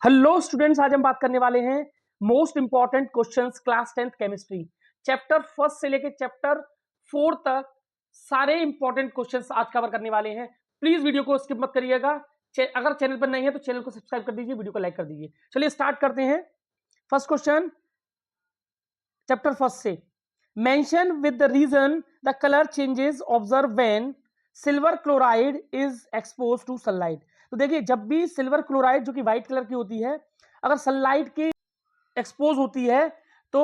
Hello students, आज हम बात करने वाले हैं most important questions class 10th chemistry chapter first से लेके चैप्टर 4 तक। सारे इंपॉर्टेंट क्वेश्चंस आज कवर करने वाले हैं। प्लीज वीडियो को स्किप मत करिएगा। अगर चैनल पर नहीं है तो चैनल को सब्सक्राइब कर दीजिए, वीडियो को लाइक कर दीजिए। चलिए स्टार्ट करते हैं। फर्स्ट क्वेश्चन चैप्टर फर्स्ट से, mention with the reason the colour changes observe when silver chloride is expose to sunlight. तो देखिए, जब भी सिल्वर क्लोराइड जो कि व्हाइट कलर की होती है, अगर सनलाइट की एक्सपोज होती है तो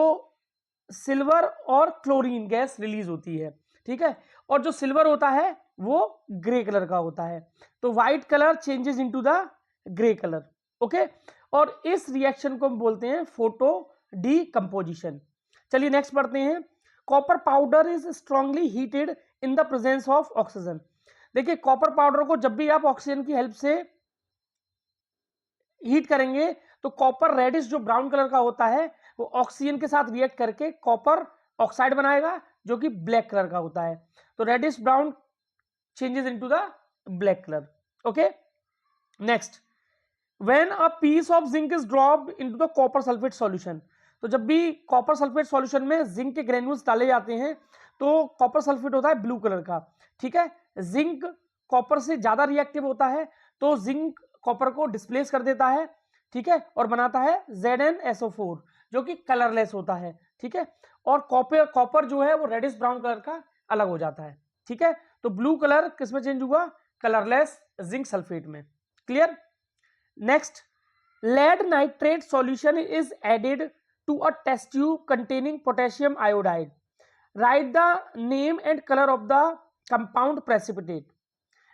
सिल्वर और क्लोरीन गैस रिलीज होती है। ठीक है, और जो सिल्वर होता है वो ग्रे कलर का होता है। तो white colour changes into the grey colour. Okay, और इस रिएक्शन को हम बोलते हैं फोटो डीकंपोजिशन। चलिए नेक्स्ट पढ़ते हैं। Copper powder is strongly heated in the presence of oxygen. देखिए, कॉपर पाउडर को जब भी आप ऑक्सीजन की हेल्प से हीट करेंगे तो कॉपर रेडिश जो ब्राउन कलर का होता है वो ऑक्सीजन के साथ रिएक्ट करके कॉपर ऑक्साइड बनाएगा जो कि ब्लैक कलर का होता है। तो reddish brown changes into the black colour. Okay, next, when a piece of zinc is dropped into the copper sulphate solution. तो जब भी कॉपर सल्फेट सॉल्यूशन में जिंक के ग्रेन्यूल्स डाले जाते हैं तो कॉपर सल्फेट होता है ब्लू कलर का। ठीक है, जिंक कॉपर से ज्यादा रिएक्टिव होता है तो जिंक कॉपर को डिस्प्लेस कर देता है। ठीक है, और बनाता है ZnSO4 जो कि कलरलेस होता है। ठीक है, और कॉपर जो है वो रेडिश ब्राउन कलर का अलग हो जाता है। ठीक है, तो ब्लू कलर किस में चेंज हुआ? कलरलेस जिंक सल्फेट में। Clear? Next, lead nitrate solution is added to a test tube containing potassium iodide. Write the name and color of the compound precipitate.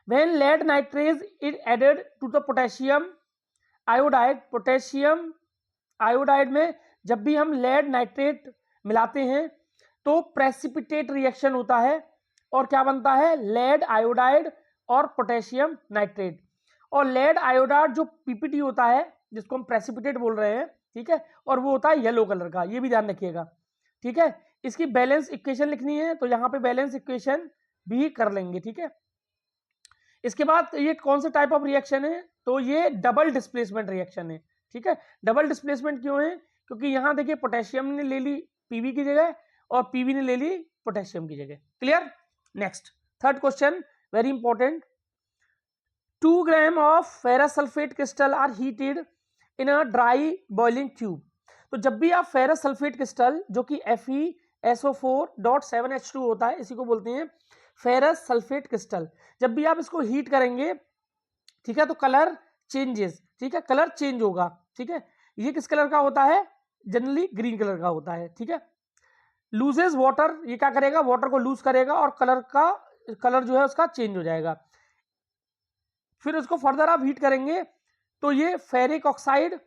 When lead nitrate is added to the potassium iodide में जब भी हम lead nitrate मिलाते हैं तो precipitate reaction होता है और क्या बनता है? lead iodide और पोटेशियम नाइट्रेट। और लेड आयोडाइड जो पीपीटी होता है जिसको हम प्रेसिपिटेट बोल रहे हैं, ठीक है, और वो होता है येलो कलर का, ये भी ध्यान रखिएगा। ठीक है, इसकी बैलेंस इक्वेशन लिखनी है तो यहाँ पे बैलेंस इक्वेशन भी कर लेंगे। ठीक है, इसके बाद ये कौन सा टाइप ऑफ रिएक्शन है? तो ये डबल डिस्प्लेसमेंट रिएक्शन है। ठीक है, डबल डिस्प्लेसमेंट क्यों है? क्योंकि यहाँ देखिए पोटेशियम ने ले ली पीवी की जगह और पीवी ने ले ली पोटेशियम की जगह। Clear? Next, third question, very important. 2 grams of ferrous sulfate crystal are heated in a dry boiling tube। तो जब भी आप फेरस सल्फेट क्रिस्टल जो कि FeSO4.7H2 होता है, इसी को बोलते हैं फेरस सल्फेट क्रिस्टल, जब भी आप इसको हीट करेंगे, ठीक है, तो कलर चेंजेस, ठीक है, कलर चेंज होगा। ठीक है, ये किस कलर का होता है? जनरली ग्रीन कलर का होता है। ठीक है, लूजेस वाटर, ये क्या करेगा? वाटर को लूज करेगा और कलर जो है उसका चेंज हो जाएगा। फिर उसको फर्दर आप हीट करेंगे तो ये फेरिक ऑक्साइड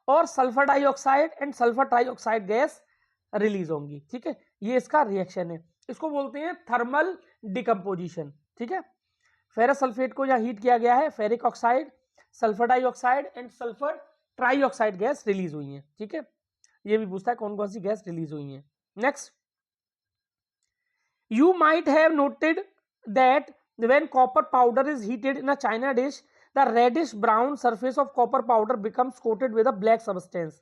और sulphur dioxide and sulphur trioxide gas release होंगी। ठीक है, ये इसका रिएक्शन है, इसको बोलते हैं थर्मल डिकम्पोजिशन। ठीक है, फेरस सल्फेट को यहाँ हीट किया गया है, ferric oxide, sulphur dioxide and sulphur trioxide gas release हुई है। ठीक है, ये भी पूछता है कौन कौन सी गैस रिलीज हुई है। Next, you might have noted that when copper powder is heated in a china dish, the reddish brown surface of copper powder becomes coated with a black substance।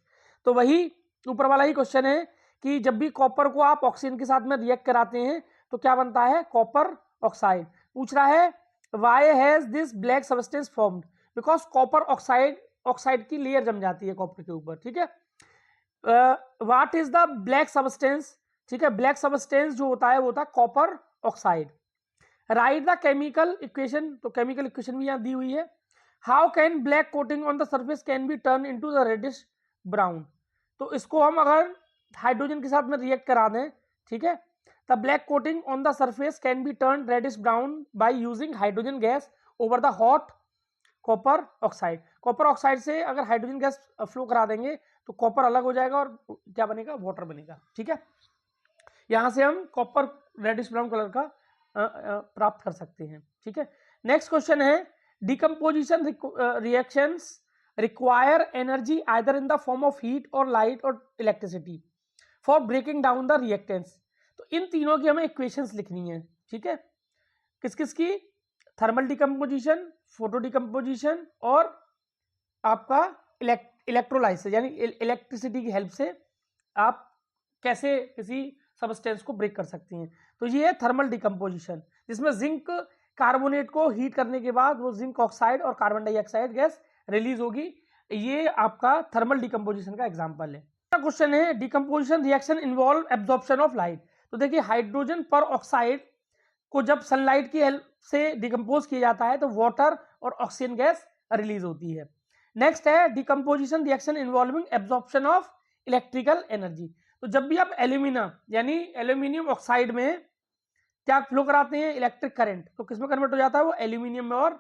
तो वही ऊपर वाला ही क्वेश्चन है कि जब भी कॉपर को आप ऑक्सीजन के साथ में रिएक्ट कराते हैं तो क्या बनता है? Copper oxide. पूछ रहा है why has this black substance formed? Because copper oxide की लेयर जम जाती है कॉपर के ऊपर। ठीक है, what is the black substance? ठीक है, ब्लैक सब्सटेंस जो होता है वो होता है copper oxide. Write the chemical equation, तो केमिकल इक्वेशन भी यहाँ दी हुई है। How can black coating on the surface can be turn into the reddish brown. तो इसको हम अगर हाइड्रोजन के साथ में रिएक्ट करा दें, ठीक है, the black coating on the surface can be turn reddish brown by using hydrogen gas over the hot copper oxide. Copper oxide से अगर हाइड्रोजन गैस फ्लो करा देंगे तो कॉपर अलग हो जाएगा और क्या बनेगा? वाटर बनेगा। ठीक है, यहां से हम कॉपर रेडिश ब्राउन कलर का प्राप्त कर सकते हैं। ठीक है, नेक्स्ट क्वेश्चन है, decomposition reactions require energy either in the form of heat और लाइट और electricity for breaking down the reactants. तो इन तीनों की हमें इक्वेशंस लिखनी है। ठीक है, किस किस की? थर्मल डिकम्पोजिशन, फोटो डिकम्पोजिशन और आपका इलेक्ट्रोलाइसिस यानी इलेक्ट्रिसिटी की हेल्प से आप कैसे किसी सबस्टेंस को ब्रेक कर सकती हैं। तो ये है थर्मल डिकम्पोजिशन, जिसमें जिंक कार्बोनेट को हीट करने के बाद वो जिंक ऑक्साइड और कार्बन डाइऑक्साइड गैस रिलीज होगी। ये आपका थर्मल डिकम्पोजिशन का एग्जांपल है। क्वेश्चन है decomposition reaction involve absorption of light. तो देखिए हाइड्रोजन पर ऑक्साइड को जब सनलाइट की हेल्प से डिकम्पोज किया जाता है तो वाटर और ऑक्सीजन गैस रिलीज होती है। नेक्स्ट है decomposition reaction involving absorption of electrical energy. तो जब भी आप एल्यूमिना यानी एल्यूमिनियम ऑक्साइड में क्या फ्लो कराते हैं, इलेक्ट्रिक करंट, तो किसमें कन्वर्ट हो जाता है वो, एल्यूमिनियम में और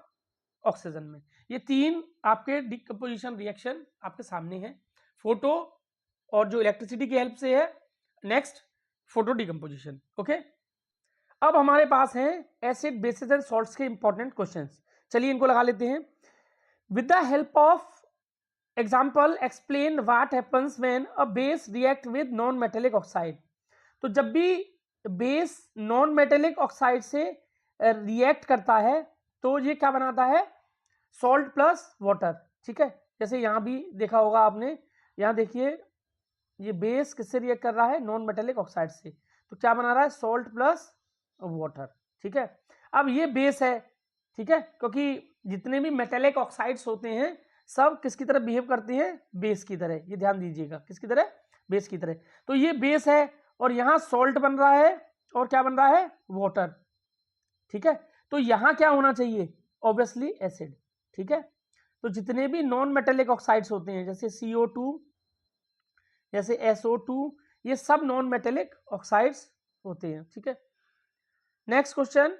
ऑक्सीजन में। ये तीन आपके डिकम्पोजिशन रिएक्शन आपके सामने है, फोटो और जो इलेक्ट्रिसिटी की हेल्प से है, नेक्स्ट फोटो डिकम्पोजिशन। ओके, अब हमारे पास हैं एसिड बेसिस एंड सॉल्ट्स के इंपॉर्टेंट क्वेश्चंस। चलिए इनको लगा लेते हैं। With the help of example explain what happens when a base react with non metallic oxide. तो जब भी बेस नॉन मेटेलिक ऑक्साइड से रिएक्ट करता है तो ये क्या बनाता है, सॉल्ट प्लस वाटर। ठीक है, जैसे यहां भी देखा होगा आपने, यहां देखिए ये बेस किससे रिएक्ट कर रहा है, नॉन मेटेलिक ऑक्साइड से, तो क्या बना रहा है, सॉल्ट प्लस वाटर। ठीक है, अब ये बेस है, ठीक है, क्योंकि जितने भी मेटेलिक ऑक्साइड्स होते हैं सब किसकी तरह बिहेव करते हैं, बेस की तरह। ये ध्यान दीजिएगा, किसकी तरह, बेस की तरह। तो ये बेस है और यहां सॉल्ट बन रहा है और क्या बन रहा है, वाटर। ठीक है, तो यहां क्या होना चाहिए, ऑब्वियसली एसिड। ठीक है, तो जितने भी नॉन मेटेलिक ऑक्साइड्स होते हैं जैसे CO2, जैसे SO2, ये सब नॉन मेटेलिक ऑक्साइड्स होते हैं। ठीक है, next question,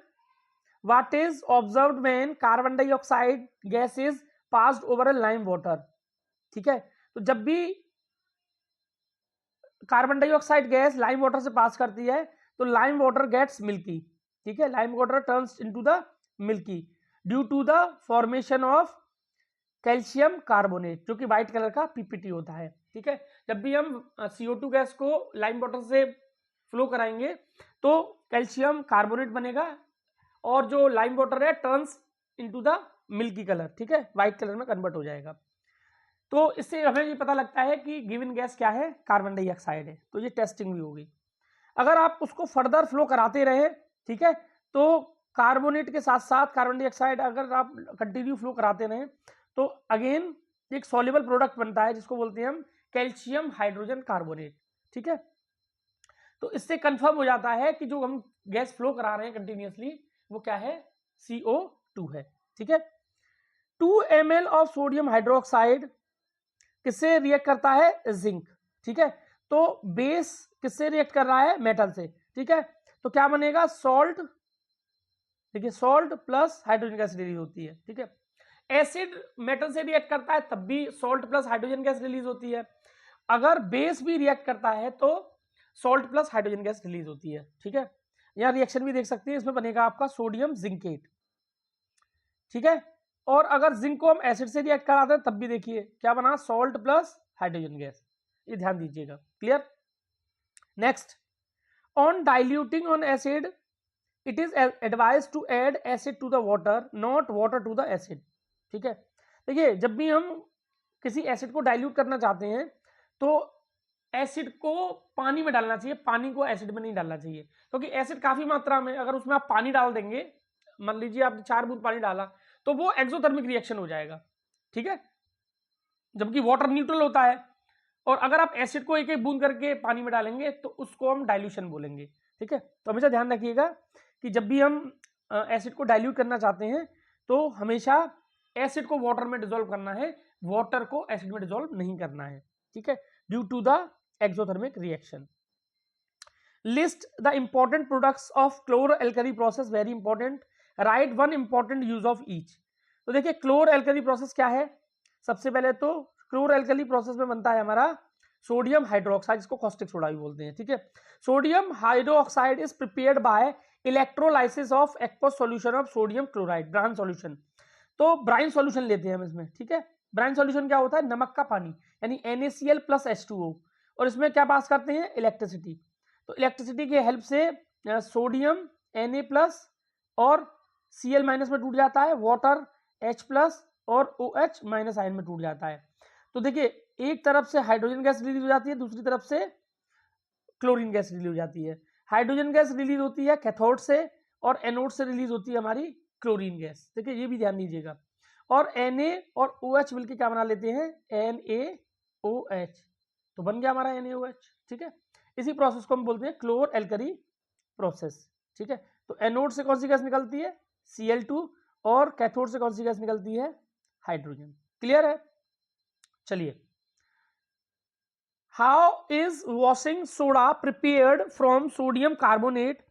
what is observed when carbon dioxide gas is passed over a lime water. ठीक है, तो जब भी carbon dioxide gas lime water से पास करती है तो लाइम वाटर गेट्स मिल्की। ठीक है, lime water turns into the milky due to the formation of calcium carbonate, जो कि व्हाइट कलर का PPT होता है। ठीक है, जब भी हम CO2 गैस को लाइम वाटर से फ्लो कराएंगे तो कैल्शियम कार्बोनेट बनेगा और जो लाइम वाटर है turns into the milky colour, ठीक है, व्हाइट कलर में कन्वर्ट हो जाएगा। तो इससे हमें ये पता लगता है कि गिवन गैस क्या है, कार्बन डाइऑक्साइड है। तो ये टेस्टिंग भी होगी। अगर आप उसको फर्दर फ्लो कराते रहे, ठीक है, तो कार्बोनेट के साथ साथ कार्बन डाइऑक्साइड अगर आप कंटिन्यू फ्लो कराते रहे तो अगेन एक सॉल्युबल प्रोडक्ट बनता है जिसको बोलते हैं हम कैल्शियम हाइड्रोजन कार्बोनेट। ठीक है, तो इससे कंफर्म हो जाता है कि जो हम गैस फ्लो करा रहे हैं कंटिन्यूअसली वो क्या है, CO2 है। ठीक है, 2 ml ऑफ सोडियम हाइड्रोक्साइड किससे रिएक्ट करता है, जिंक। ठीक है, तो बेस किससे रिएक्ट कर रहा है, मेटल से। ठीक है, तो क्या बनेगा, सॉल्ट। देखिए salt plus hydrogen gas release होती है। ठीक है, एसिड मेटल से रिएक्ट करता है तब भी salt plus hydrogen gas release होती है। अगर बेस भी रिएक्ट करता है तो salt plus hydrogen gas release होती है। ठीक है, यहां रिएक्शन भी देख सकते हैं, इसमें बनेगा आपका सोडियम जिंकेट। ठीक है, और अगर जिंक को हम एसिड से रिएक्ट कराते हैं तब भी देखिए क्या बना, सॉल्ट प्लस हाइड्रोजन गैस। ये ध्यान दीजिएगा, clear. Next, on diluting on acid it is advise to add acid to the water, not water to the acid. ठीक है, देखिए जब भी हम किसी एसिड को डाइल्यूट करना चाहते हैं तो एसिड को पानी में डालना चाहिए, पानी को एसिड में नहीं डालना चाहिए, क्योंकि एसिड काफी मात्रा में, अगर उसमें आप पानी डाल देंगे, मान लीजिए आपने 4 बूंद पानी डाला तो वो एक्सोथर्मिक रिएक्शन हो जाएगा। ठीक है, जबकि वाटर न्यूट्रल होता है, और अगर आप एसिड को एक एक बूंद करके पानी में डालेंगे तो उसको हम डाइल्यूशन बोलेंगे। ठीक है, तो हमेशा ध्यान रखिएगा कि जब भी हम एसिड को डाइल्यूट करना चाहते हैं तो हमेशा एसिड को वाटर में डिसॉल्व करना है, वाटर को एसिड में डिसॉल्व नहीं करना है। ठीक है, due to the exothermic reaction. List the important products of chloro alkali process, very important, write one important use of each. तो देखिए क्लोरो एल्कली प्रोसेस क्या है, सबसे पहले तो क्लोरो एल्कली प्रोसेस में बनता है हमारा सोडियम हाइड्रोक्साइड, जिसको कॉस्टिक सोडा भी बोलते हैं। ठीक है, sodium hydroxide is prepared by electrolysis of aqueous solution of sodium chloride, brown solution. तो ब्राउन सॉल्यूशन लेते हैं हम इसमें। ठीक है, ब्राउन सॉल्यूशन क्या होता है, नमक का पानी यानी NaCl प्लस H2O, और इसमें क्या पास करते हैं, इलेक्ट्रिसिटी। तो इलेक्ट्रिसिटी की हेल्प से सोडियम Na प्लस और Cl माइनस में टूट जाता है, वाटर H प्लस और OH माइनस आयन में टूट जाता है। तो देखिए एक तरफ से हाइड्रोजन गैस रिलीज हो जाती है, दूसरी तरफ से क्लोरीन गैस रिलीज हो जाती है। हाइड्रोजन गैस रिलीज होती है कैथोड से और एनोड से रिलीज होती है हमारी क्लोरीन गैस। देखिए ये भी ध्यान दीजिएगा। और Na और OH मिलकर क्या बना लेते हैं, NaOH, तो बन गया हमारा NaOH। ठीक है, इसी प्रोसेस को हम बोलते हैं क्लोर एल्कली प्रोसेस। ठीक है, तो एनोड से कौन सी गैस निकलती है, Cl2, और कैथोड से कौन सी गैस निकलती है, हाइड्रोजन। क्लियर है। चलिए, how is washing soda prepared from sodium carbonate,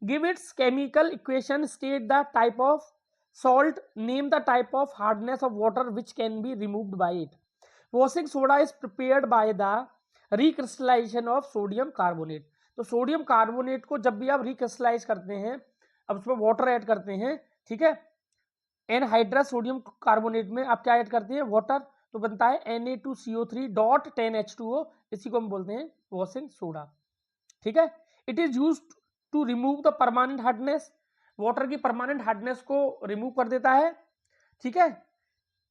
give its chemical equation, state the type of salt, name the type of hardness of water which can be removed by it. Washing soda is prepared by the recrystallization of sodium carbonate. तो sodium carbonate को जब भी आप recrystallise करते हैं, अब उसमें water add करते हैं, ठीक है, एनहाइड्रस सोडियम कार्बोनेट में आप क्या ऐड करते हैं, वाटर, तो बनता है Na2CO3.10H2O, इसी को हम बोलते हैं वॉशिंग सोडा। ठीक है, it is used to remove the permanent hardness, water की परमानेंट हार्डनेस को रिमूव कर देता है। ठीक है,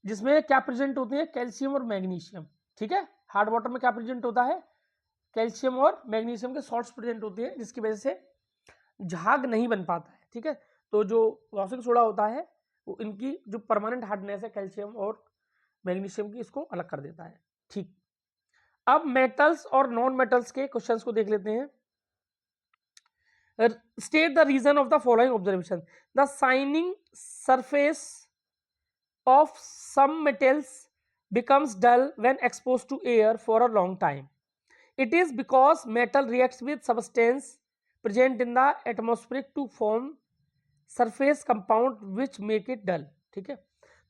जिसमें क्या प्रेजेंट होते हैं, कैल्शियम और मैग्नीशियम। ठीक है, हार्ड वाटर में क्या प्रेजेंट होता है, कैल्शियम और मैग्नीशियम के सॉल्ट्स प्रेजेंट होते हैं, जिसकी वजह से झाग नहीं बन पाता है। ठीक है, तो जो वॉशिंग सोडा होता है वो इनकी जो परमानेंट हार्डनेस है कैल्शियम और मैग्नीशियम की, इसको अलग कर देता है। ठीक, अब मेटल्स और नॉन मेटल्स के क्वेश्चंस को देख लेते हैं। State the reason of the following observation. The shining surface of some metals becomes dull when exposed to air for a long time. It is because metal reacts with substance present in the atmosphere to form surface compound which make it dull. ठीक है,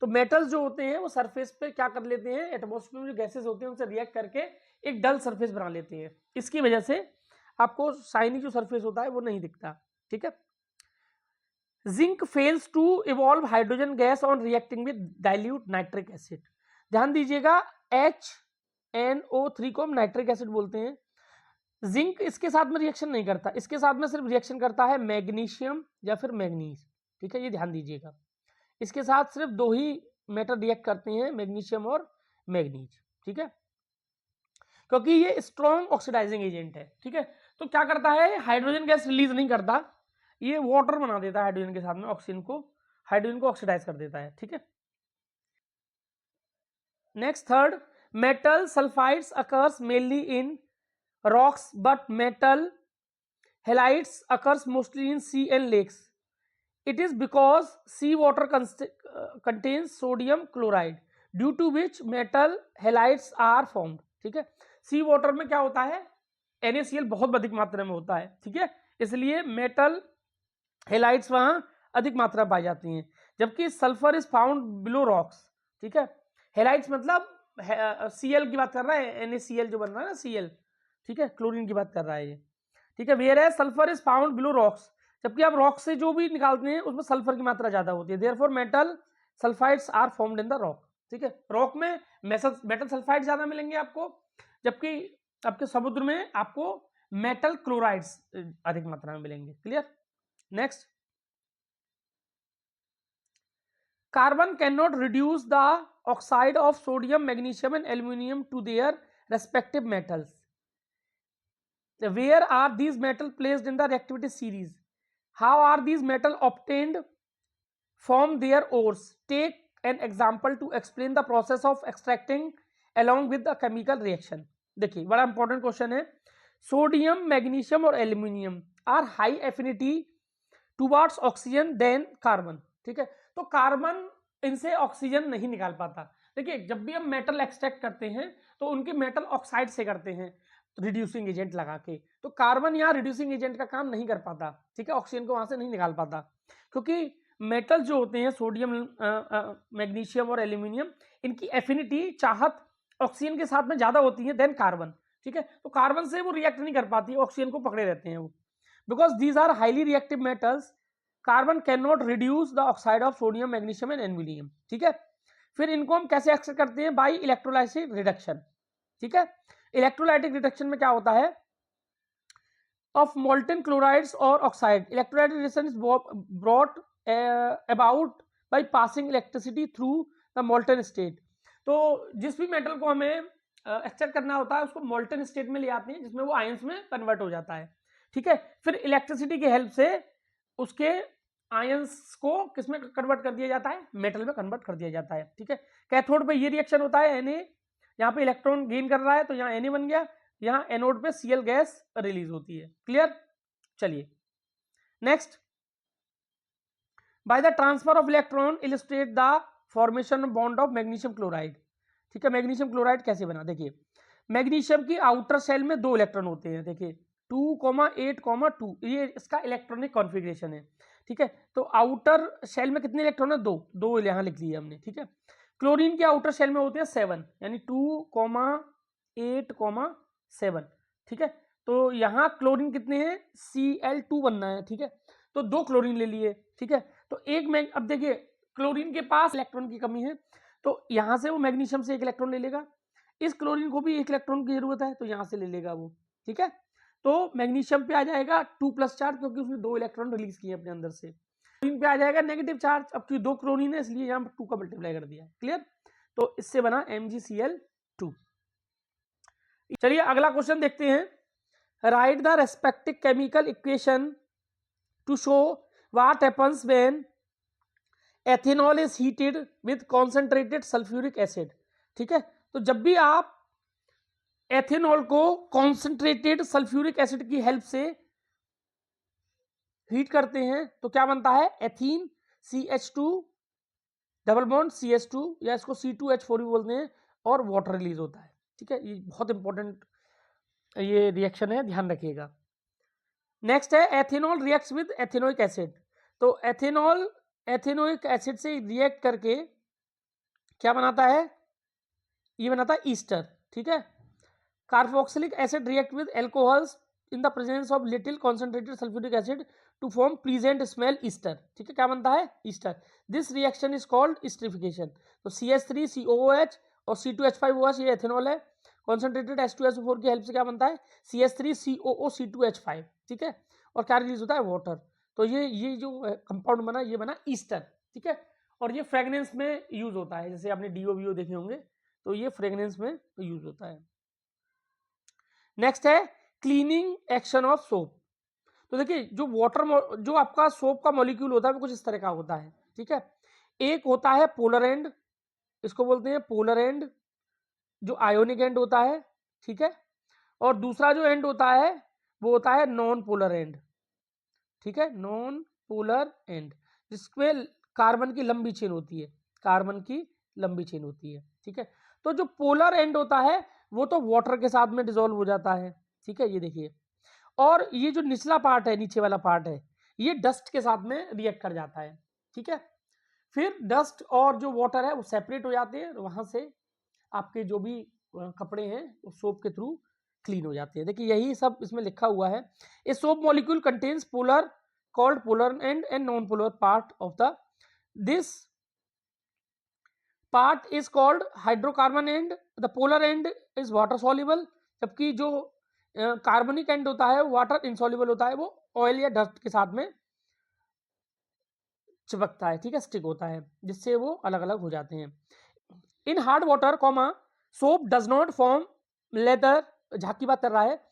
तो metals जो होते हैं वो surface पे क्या कर लेते हैं, एटमॉस्फेयर में जो गैसेस होते हैं उनसे रिएक्ट करके एक डल सरफेस बना लेते हैं। इसकी वजह से आपको शाइनी जो सरफेस होता है वो नहीं दिखता। ठीक है, zinc fails to evolve hydrogen gas on reacting with dilute nitric acid. ध्यान दीजिएगा, HNO3 को हम नाइट्रिक एसिड बोलते हैं। जिंक इसके साथ में रिएक्शन नहीं करता, इसके साथ में सिर्फ रिएक्शन करता है मैग्नीशियम या फिर मैग्नीज। ठीक है, ये ध्यान दीजिएगा, इसके साथ सिर्फ दो ही मेटल रिएक्ट करते हैं, मैग्नीशियम और मैग्नीज। ठीक है, क्योंकि ये स्ट्रॉन्ग ऑक्सीडाइजिंग एजेंट है। ठीक है, तो क्या करता है, हाइड्रोजन गैस रिलीज नहीं करता, ये वाटर बना देता है हाइड्रोजन के साथ में, ऑक्सीजन को, हाइड्रोजन को ऑक्सीडाइज कर देता है। ठीक है, next third, metal sulphides occurs mainly in rocks but metal halides occurs mostly in sea and lakes. It is because sea water contains sodium chloride due to which metal halides are formed. ठीक है, सी water में क्या होता है, NaCl बहुत अधिक मात्रा में होता है। ठीक है, इसलिए मेटल हेलाइड्स वहां अधिक मात्रा पाई जाती हैं, जबकि sulphur is found below rocks. ठीक है, हेलाइड्स मतलब Cl की बात कर रहा है, NaCl जो बन रहा है ना, Cl, ठीक है, क्लोरीन की बात कर रहा है ये। ठीक है, where as sulphur is found below rocks, जबकि आप रॉक से जो भी निकालते हैं उसमें सल्फर की मात्रा ज्यादा होती है। Therefore metal sulphides are formed in the rock. ठीक है, रॉक में मेटल सल्फाइड ज्यादा मिलेंगे आपको, जबकि आपके समुद्र में आपको मेटल क्लोराइड्स अधिक मात्रा में मिलेंगे। Clear. Next, carbon can not reduce the oxide of sodium, magnesium and aluminium to their respective metals. Where are these metal placed in the reactivity series? How are these metal obtained from their ores? Take an example to explain the process of extracting along with the chemical reaction. देखिए बड़ा important question है। Sodium, magnesium और aluminium are high affinity towards oxygen than carbon. ठीक है, तो carbon इनसे oxygen नहीं निकाल पाता। देखिए जब भी हम मेटल एक्सट्रैक्ट करते हैं तो उनके मेटल ऑक्साइड से करते हैं रिड्यूसिंग एजेंट लगा के, तो कार्बन यहाँ रिड्यूसिंग एजेंट का काम नहीं कर पाता। ठीक है, ऑक्सीजन को वहां से नहीं निकाल पाता, क्योंकि मेटल जो होते हैं सोडियम, मैग्नीशियम और एल्यूमिनियम, इनकी एफिनिटी, चाहत ऑक्सीजन के साथ में ज्यादा होती है देन कार्बन। ठीक है, तो कार्बन से वो रिएक्ट नहीं कर पाती, ऑक्सीजन को पकड़े रहते हैं वो, because these are highly reactive metals. Carbon can not reduce the oxide of sodium, magnesium and aluminium. ठीक है, फिर इनको हम कैसे एक्सट्रैक्ट करते हैं, बाई इलेक्ट्रोलाइसिस रिडक्शन। ठीक है, इलेक्ट्रोलाइटिक रिडक्शन में क्या होता है, ऑफ मोल्टेन क्लोराइड्स और oxide, electrolytic reduction is brought about by passing electricity through the molten state. तो जिस भी मेटल को हमें एक्सट्रैक्ट करना होता है उसको मोल्टन स्टेट में ले आते हैं जिसमें वो आयंस में कन्वर्ट हो जाता है, ठीक है। फिर इलेक्ट्रिसिटी की हेल्प से उसके आयंस को किसमें कन्वर्ट कर दिया जाता है, मेटल में कन्वर्ट कर दिया जाता है, ठीक है। कैथोड पे ये रिएक्शन होता है, Na यहाँ पे इलेक्ट्रॉन गेन कर रहा है तो यहाँ Na बन गया, यहाँ एनोड पे Cl गैस रिलीज होती है, क्लियर। चलिए next, by the transfer of electron illustrate the formation bond of magnesium chloride, ठीक है। मैग्नीशियम क्लोराइड कैसे बना, देखिए मैग्नीशियम की आउटर शेल में 2 इलेक्ट्रॉन होते हैं, देखिए 2,8,2 ये इसका इलेक्ट्रॉनिक कॉन्फ़िगरेशन है, ठीक है। तो आउटर शेल में कितने इलेक्ट्रॉन है, 2 यहाँ लिख लिए हमने, ठीक है। क्लोरीन के आउटर शेल में होते हैं 7, यानी 2,8,7, ठीक है। तो यहाँ क्लोरीन कितने हैं, Cl2 बनना है, ठीक है। तो 2 क्लोरीन ले लिए, ठीक है। तो एक अब देखिए क्लोरीन के पास इलेक्ट्रॉन की कमी है तो यहाँ से वो मैग्नीशियम से 1 इलेक्ट्रॉन ले लेगा, इस क्लोरीन को भी 1 इलेक्ट्रॉन की जरूरत है तो यहाँ से ले लेगा वो, ठीक है। तो मैग्नीशियम पे आ जाएगा 2+ चार्ज क्योंकि उसने 2 इलेक्ट्रॉन रिलीज किए अपने अंदर से। क्लोरीन पे आ जाएगा नेगेटिव चार्ज, अब क्योंकि 2 क्लोरीन है इसलिए यहाँ 2 का मल्टीप्लाई कर दिया, क्लियर। तो इससे बना MgCl2। चलिए अगला क्वेश्चन देखते हैं, right the respective chemical equation two show what happens when ethanol is heated with concentrated sulphuric acid, ठीक है। तो जब भी आप एथेनॉल को कॉन्सेंट्रेटेड सल्फ्यूरिक एसिड की हेल्प से हीट करते हैं तो क्या बनता है, ethene CH2 double bond CH2 या इसको C2H4 भी बोलते हैं और वाटर रिलीज होता है, ठीक है। ये बहुत इंपॉर्टेंट ये रिएक्शन है, ध्यान रखिएगा। नेक्स्ट है ethanol reacts with ethanoic acid, तो एथेनॉल एथेनोइक एसिड से रिएक्ट करके क्या बनाता है, ये बनाता है ईस्टर, ठीक है। Carboxylic acid react with alcohols in the presence of little concentrated sulphuric acid to form pleasant smell ester, ठीक है। क्या बनता है, ester. This reaction is called esterification. तो CH3COOH और C2H5OH ये एथेनॉल है, कॉन्सेंट्रेटेड H2SO4 की हेल्प से क्या बनता है, CH3COO C2H5, ठीक है। और क्या रिलीज होता है, वाटर। तो ये जो कंपाउंड बना ये बना ईस्टर, ठीक है। और ये फ्रेगनेंस में यूज होता है, जैसे आपने DO देखे होंगे तो ये फ्रेगनेंस में यूज होता है। नेक्स्ट है क्लीनिंग एक्शन ऑफ सोप। तो देखिए जो वाटर जो आपका सोप का मॉलिक्यूल होता है वो कुछ इस तरह का होता है, ठीक है। एक होता है पोलर एंड, इसको बोलते हैं पोलर एंड, जो आयोनिक एंड होता है, ठीक है। और दूसरा जो एंड होता है वो होता है नॉन पोलर एंड, ठीक है, नॉन पोलर एंड, जिसमें कार्बन की लंबी चेन होती है, कार्बन की लंबी चेन होती है, ठीक है। तो जो पोलर एंड होता है वो तो वाटर के साथ में डिसॉल्व हो जाता है, ठीक है, ये देखिए। और ये जो निचला पार्ट है, नीचे वाला पार्ट है, ये डस्ट के साथ में रिएक्ट कर जाता है, ठीक है। फिर डस्ट और जो वाटर है वो सेपरेट हो जाते हैं, वहां से आपके जो भी कपड़े हैं वो सोप के थ्रू क्लीन हो जाते हैं। देखिए यही सब इसमें लिखा हुआ है। A soap molecule contains polar called polar and and non polar part of the this part is called hydrocarbon and, the polar and is water soluble, जबकि जो कार्बनिक एंड होता है वाटर इनसॉल्युबल होता है, वो ऑयल या डस्ट के साथ में चिपकता है, ठीक है, स्टिक होता है, जिससे वो अलग अलग हो जाते हैं। In hard water comma soap does not form lather, झाग की बात कर रहा है,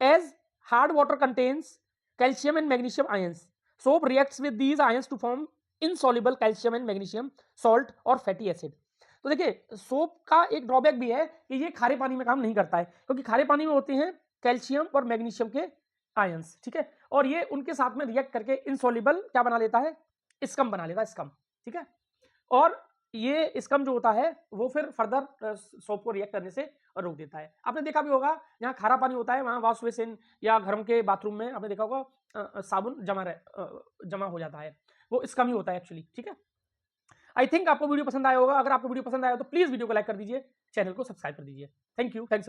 as hard water contains calcium and magnesium ions, soap reacts with these ions to form insoluble calcium and magnesium salt और फैटी एसिड। तो देखिए soap का एक ड्रॉबैक भी है कि ये खारे पानी में काम नहीं करता है, क्योंकि खारे पानी में होते हैं कैल्शियम और मैग्नीशियम के आयंस, ठीक है। और ये उनके साथ में रिएक्ट करके इनसॉल्युबल क्या बना लेता है, स्कम बना लेता है, स्कम, ठीक है। और ये स्कम जो होता है वो फिर फर्दर सोप को रिएक्ट करने से रोक देता है। आपने देखा भी होगा जहाँ खारा पानी होता है वहाँ वॉश बेसिन या घरों के बाथरूम में आपने देखा होगा साबुन जमा हो जाता है, वो स्कम ही होता है एक्चुअली, ठीक है। आई थिंक आपको वीडियो पसंद आया होगा। अगर आपको वीडियो पसंद आया तो प्लीज वीडियो को लाइक कर दीजिए, चैनल को सब्सक्राइब कर दीजिए। Thank you, thanks lot.